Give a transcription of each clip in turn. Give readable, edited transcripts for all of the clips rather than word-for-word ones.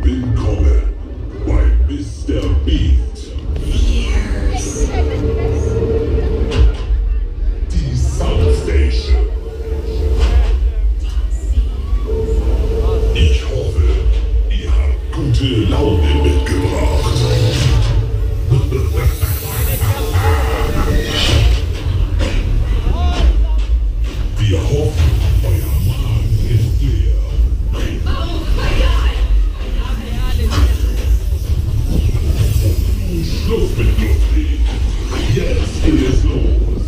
Willkommen bei Mr.Beat. Die Soundstation. Ich hoffe, ihr habt gute Laune mitgebracht. Wir hoffen, euer Magen ist leer. Schluss mit lustig. Jetzt geht es los.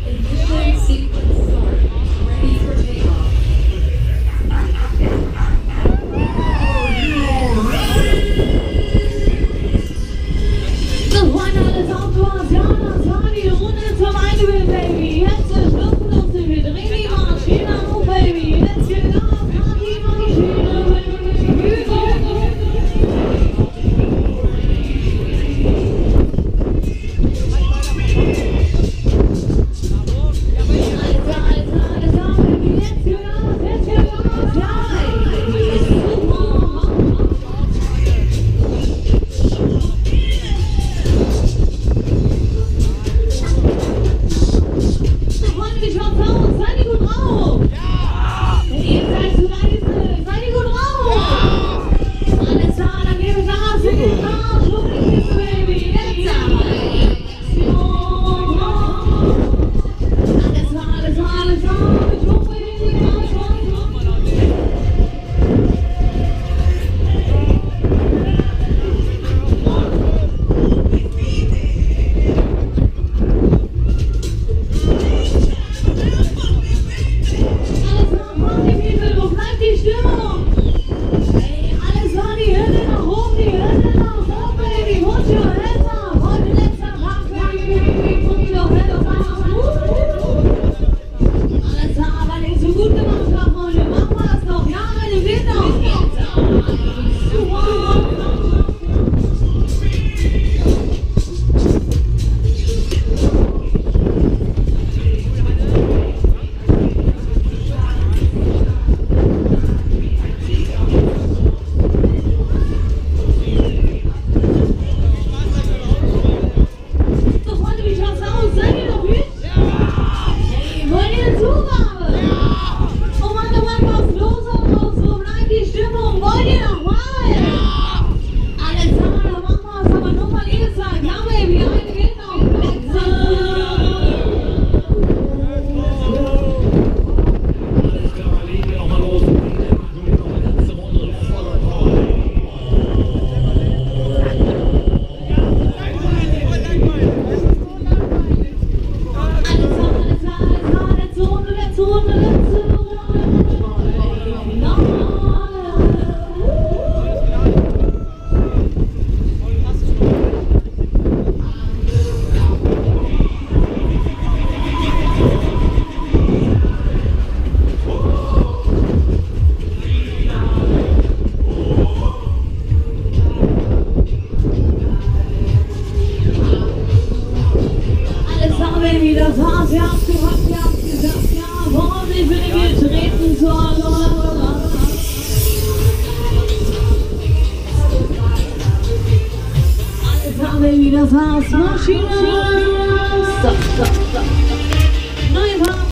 Ignition sequence start. Ready for takeoff. Are you ready? Das wollen alles Autos, ja, das war die Runde zum Eingewinnen, Baby. Jetzt ist Schluss mit lustig, wir drehen die Maschine auf, Baby. Jetzt geht auf, die Maschine, Baby. Das war's, Maschine. Stop, stop, stop.